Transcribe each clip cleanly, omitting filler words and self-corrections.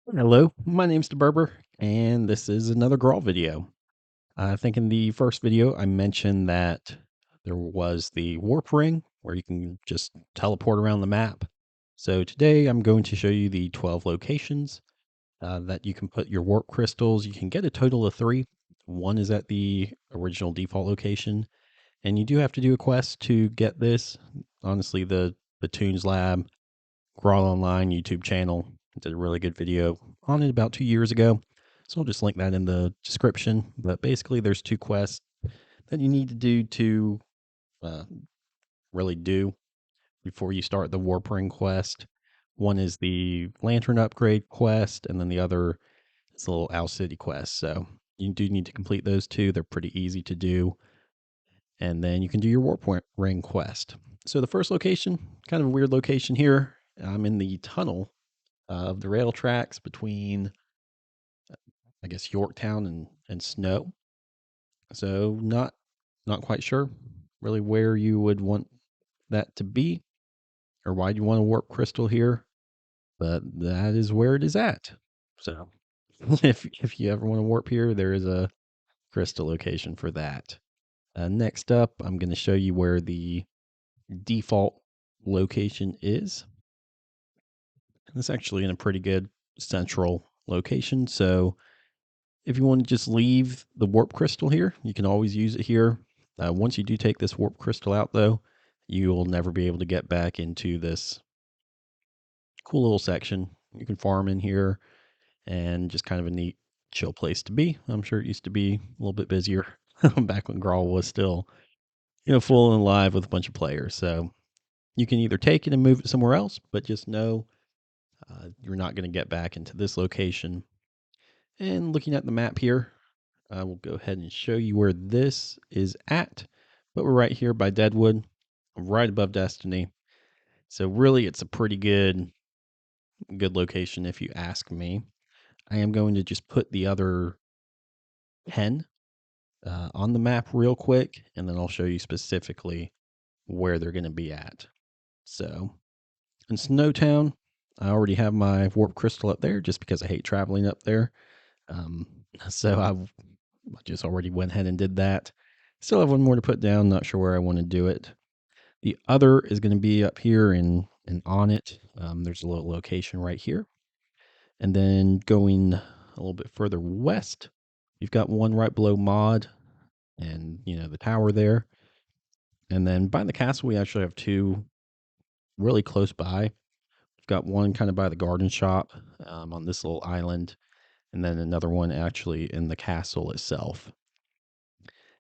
Hello, my name's DeBerber, and this is another Grawl video. I think in the first video, I mentioned that there was the warp ring where you can just teleport around the map. So today I'm going to show you the 12 locations that you can put your warp crystals. You can get a total of 3. One is at the original default location, and you do have to do a quest to get this. Honestly, the Toons Lab GraalOnline YouTube channel did a really good video on it about 2 years ago. So I'll just link that in the description. But basically, there's 2 quests that you need to do to uh, really do before you start the Warp Ring quest. One is the Lantern Upgrade quest, and then the other is the little Owl City quest. So you do need to complete those 2. They're pretty easy to do. And then you can do your Warp Ring quest. So the first location, kind of a weird location here. I'm in the tunnel of the rail tracks between, I guess, Yorktown and Snow. So not quite sure really where you would want that to be or why you want a warp crystal here, but that is where it is at. So if you ever want to warp here, there is a crystal location for that. Next up, I'm going to show you where the default location is. It's actually in a pretty good central location. So if you want to just leave the warp crystal here, you can always use it here. Once you do take this warp crystal out, though, you will never be able to get back into this cool little section. You can farm in here and just kind of a neat, chill place to be. I'm sure it used to be a little bit busier back when Grawl was still, full and alive with a bunch of players. So you can either take it and move it somewhere else, but just know you're not going to get back into this location. And looking at the map here, I will go ahead and show you where this is at. But we're right here by Deadwood, right above Destiny. So really, it's a pretty good location if you ask me. I am going to just put the other 10 on the map real quick, and then I'll show you specifically where they're going to be at. So in Snowtown, I already have my warp crystal up there just because I hate traveling up there. Um, so I just already went ahead and did that. Still have one more to put down. Not sure where I want to do it. The other is going to be up here and on it. There's a little location right here. And then going a little bit further west, you've got one right below Mod and, the tower there. And then by the castle, we actually have 2 really close by. We've got one kind of by the garden shop on this little island, and then another one actually in the castle itself.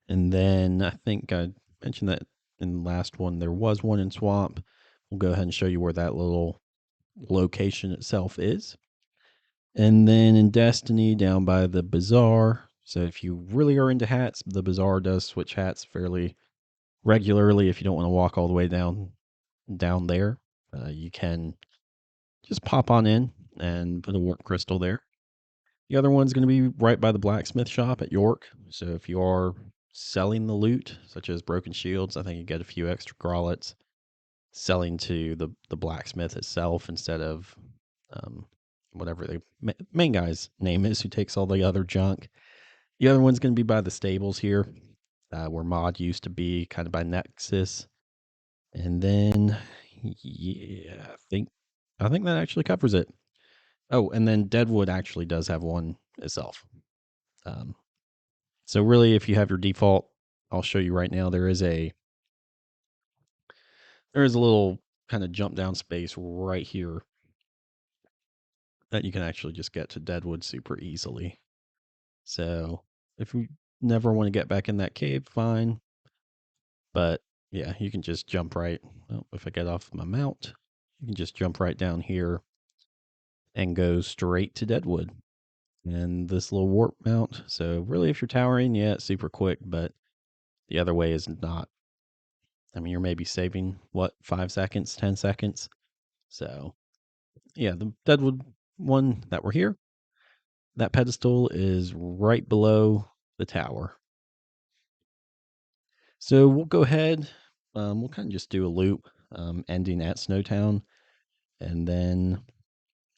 And then I think I mentioned that in the last one, there was one in Swamp. We'll go ahead and show you where that little location itself is. And then in Destiny, down by the Bazaar. So if you really are into hats, the Bazaar does switch hats fairly regularly. If you don't want to walk all the way down there, you can just pop on in and put a warp crystal there. The other one's going to be right by the blacksmith shop at York. So if you are selling the loot, such as broken shields, I think you get a few extra grallets selling to the blacksmith itself instead of um, whatever the main guy's name is who takes all the other junk. The other one's going to be by the stables here, where Mod used to be, kind of by Nexus. And then, yeah, I think that actually covers it. Oh, and then Deadwood actually does have one itself. Um, so really, if you have your default, I'll show you right now. There is a little kind of jump down space right here that you can actually just get to Deadwood super easily. So if you never want to get back in that cave, fine. But yeah, you can just jump right. Well, if I get off my mount, you can just jump right down here and go straight to Deadwood. And this little warp mount. So really, if you're towering, yeah, it's super quick, but the other way is not. I mean, you're maybe saving what, 5 seconds, 10 seconds. So yeah, the Deadwood one that we're here, that pedestal is right below the tower. So we'll go ahead. We'll kind of just do a loop, ending at Snowtown, and then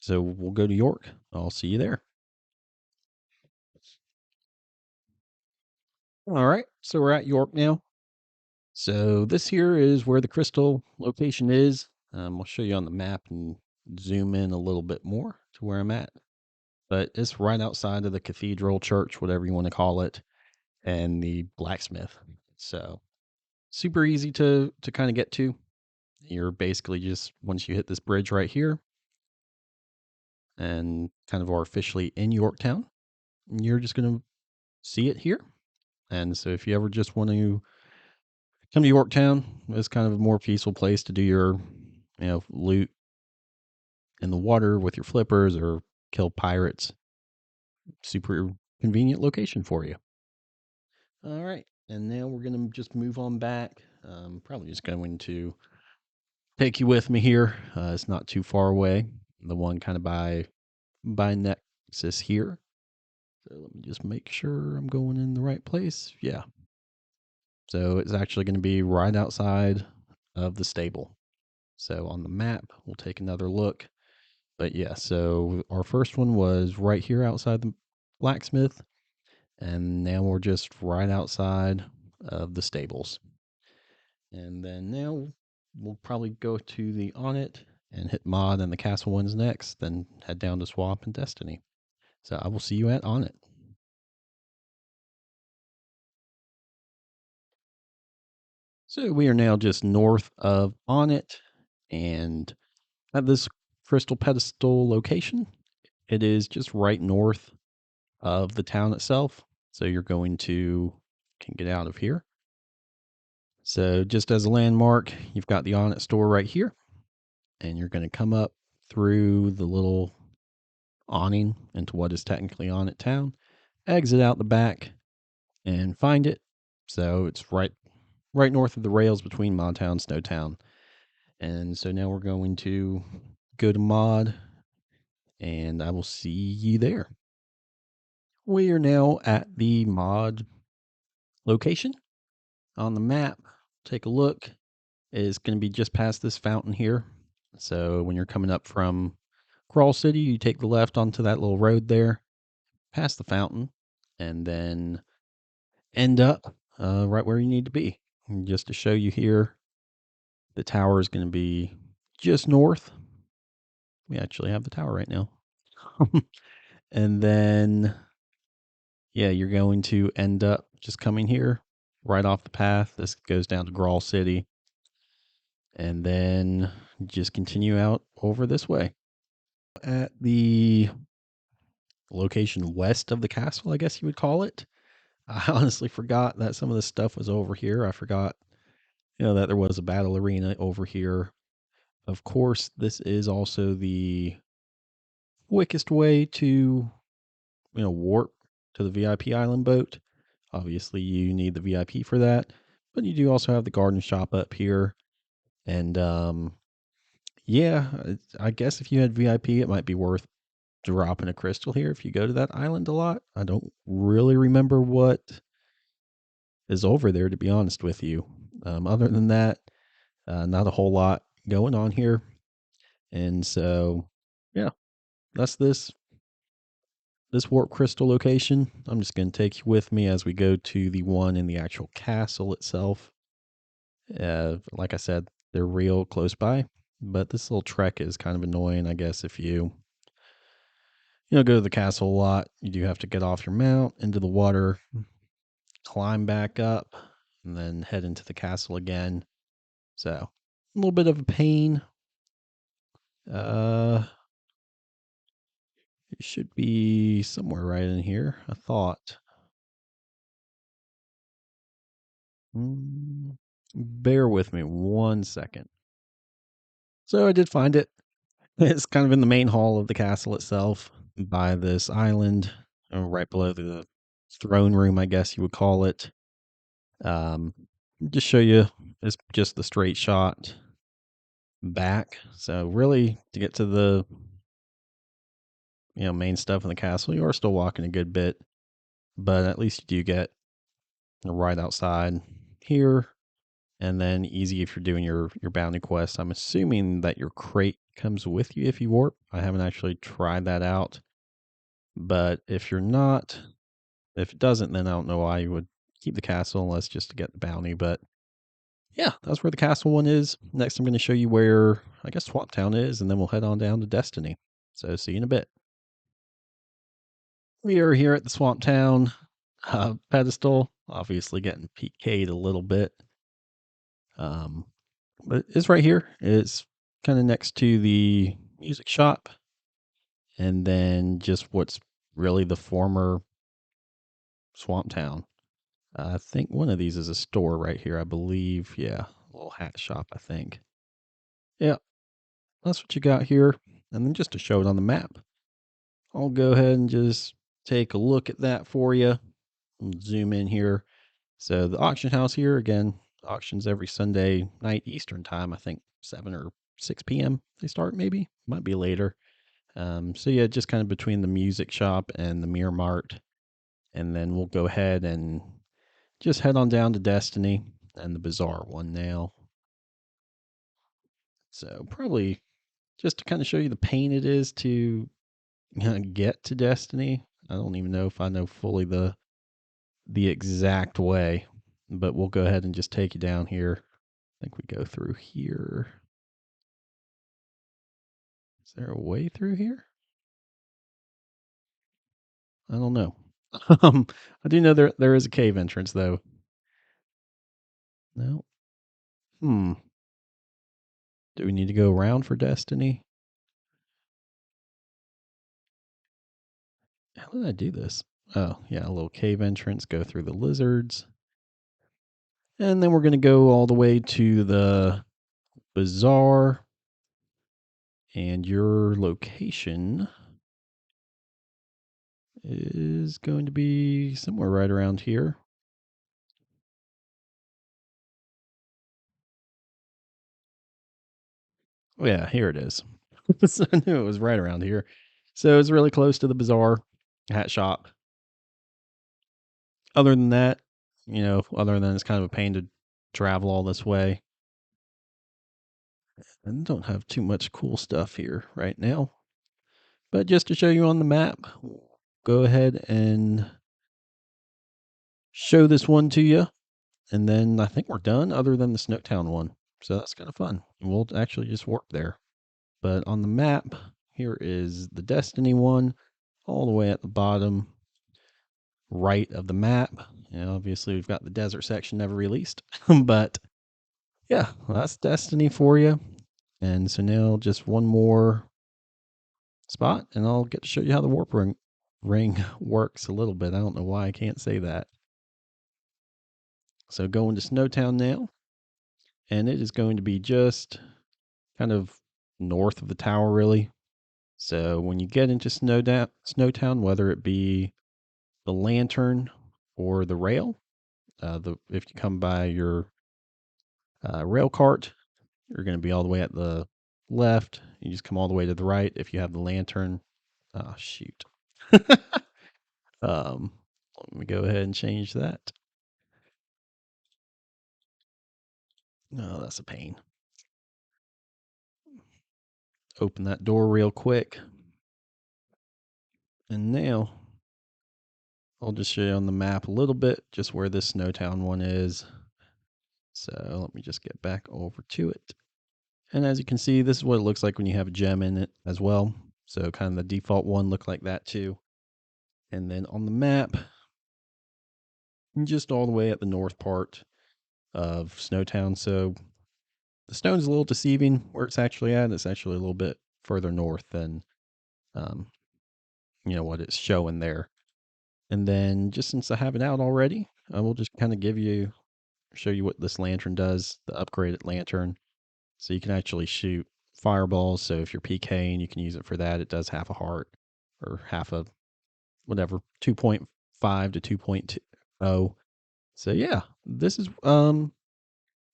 So we'll go to York. I'll see you there. All right. So we're at York now. So this here is where the crystal location is. I'll show you on the map and zoom in a little bit more to where I'm at. But it's right outside of the cathedral, church, whatever you want to call it, and the blacksmith. So super easy to kind of get to. You're basically just once you hit this bridge right here, and kind of are officially in Yorktown, you're just going to see it here. And so if you ever just want to come to Yorktown, it's kind of a more peaceful place to do your, loot in the water with your flippers or kill pirates. Super convenient location for you. All right. And now we're going to just move on back. Probably just going to take you with me here. It's not too far away. The one kind of by Nexus here. So let me just make sure I'm going in the right place. Yeah. So it's actually going to be right outside of the stable. So on the map, we'll take another look. But yeah, so our first one was right here outside the blacksmith. And now we're just right outside of the stables. And then now we'll probably go to the Onnit and hit mod and the castle ones next, then head down to Swamp and Destiny. So I will see you at Onnit. So we are now just north of Onnit and at this crystal pedestal location. It is just right north of the town itself. So you're going to can get out of here. So just as a landmark, you've got the Onnit store right here, and you're going to come up through the little awning into what is technically Onnit town, exit out the back, and find it. So it's right north of the rails between Modtown and Snowtown. And so now we're going to go to mod, and I will see you there. We are now at the mod location on the map. Take a look. It's going to be just past this fountain here. So when you're coming up from Graal City, you take the left onto that little road there, past the fountain, and then end up right where you need to be. And just to show you here, the tower is going to be just north. We actually have the tower right now. And then, yeah, you're going to end up just coming here right off the path. This goes down to Graal City. And then just continue out over this way. At the location west of the castle, I guess you would call it. I honestly forgot that some of this stuff was over here. I forgot, that there was a battle arena over here. Of course, this is also the quickest way to, warp to the VIP island boat. Obviously, you need the VIP for that, but you do also have the garden shop up here. And yeah, I guess if you had VIP, it might be worth dropping a crystal here if you go to that island a lot. I don't really remember what is over there, to be honest with you. Other than that, not a whole lot going on here. And so, yeah, that's this warp crystal location. I'm just going to take you with me as we go to the one in the actual castle itself. Like I said, they're real close by, but this little trek is kind of annoying, I guess, if go to the castle a lot. You do have to get off your mount into the water, climb back up, and then head into the castle again. So a little bit of a pain. It should be somewhere right in here, I thought. Bear with me 1 second. So I did find it. It's kind of in the main hall of the castle itself by this island, right below the throne room, I guess you would call it. Um, just show you, it's just the straight shot back. So really, to get to the main stuff in the castle, you are still walking a good bit, but at least you do get right outside here, and then easy if you're doing your bounty quest. I'm assuming that your crate comes with you if you warp. I haven't actually tried that out, but if you're not, if it doesn't, then I don't know why you would keep the castle unless just to get the bounty. But yeah, that's where the castle one is. Next, I'm going to show you where I guess Swamp Town is, and then we'll head on down to Destiny. So see you in a bit. We are here at the Swamp Town pedestal, obviously getting PK'd a little bit. But it's right here. It's kind of next to the music shop, and then just what's really the former Swamp Town. I think one of these is a store right here, I believe. Yeah, a little hat shop, I think. Yeah, that's what you got here. And then just to show it on the map, I'll go ahead and just take a look at that for you. Zoom in here. So the auction house here, again, auctions every Sunday night Eastern time. I think 7 or 6 p.m. they start, maybe. Might be later. So yeah, just kind of between the music shop and the Mirror Mart. And then we'll go ahead and just head on down to Destiny and the Bazaar one now. So probably just to kind of show you the pain it is to get to Destiny. I don't even know if I know fully the exact way, but we'll go ahead and just take you down here. I think we go through here. Is there a way through here? I don't know. I do know there is a cave entrance though. No. Do we need to go around for Destiny? How did I do this? Oh, yeah, a little cave entrance, go through the lizards. And then we're going to go all the way to the bazaar. And your location is going to be somewhere right around here. Oh, yeah, here it is. So I knew it was right around here. So it's really close to the bazaar hat shop. Other than that, other than it's kind of a pain to travel all this way. And don't have too much cool stuff here right now. But just to show you on the map, go ahead and show this one to you. And then I think we're done other than the Snowtown one. So that's kind of fun. We'll actually just warp there. But on the map, here is the Destiny one, all the way at the bottom right of the map. And obviously, we've got the desert section never released. But yeah, well, that's Destiny for you. And so now just one more spot, and I'll get to show you how the warp ring works a little bit. I don't know why I can't say that. So going to Snowtown now, and it is going to be just kind of north of the tower, really. So when you get into Snowtown, whether it be the lantern or the rail, if you come by your rail cart, you're going to be all the way at the left. You just come all the way to the right. If you have the lantern, oh shoot. Let me go ahead and change that. Oh, that's a pain. Open that door real quick. And now I'll just show you on the map a little bit just where this Snowtown one is. So let me just get back over to it. And as you can see, this is what it looks like when you have a gem in it as well. So kind of the default one looked like that too. And then on the map, just all the way at the north part of Snowtown. So the stone's a little deceiving where it's actually at. It's actually a little bit further north than, what it's showing there. And then just since I have it out already, I will just kind of show you what this lantern does, the upgraded lantern. So you can actually shoot fireballs. So if you're PKing, you can use it for that. It does half a heart or half a whatever, 2.5 to 2.0. So yeah, this is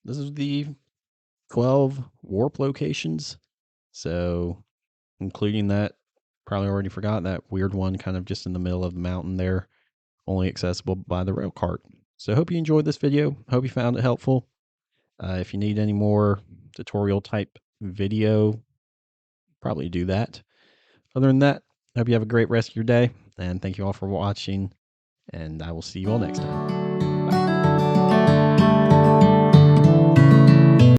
the 12 warp locations. So including that, probably already forgot that weird one kind of just in the middle of the mountain there, only accessible by the rail cart. So I hope you enjoyed this video. Hope you found it helpful. If you need any more tutorial type video probably do that. Other than that, I hope you have a great rest of your day, and thank you all for watching, and I will see you all next time.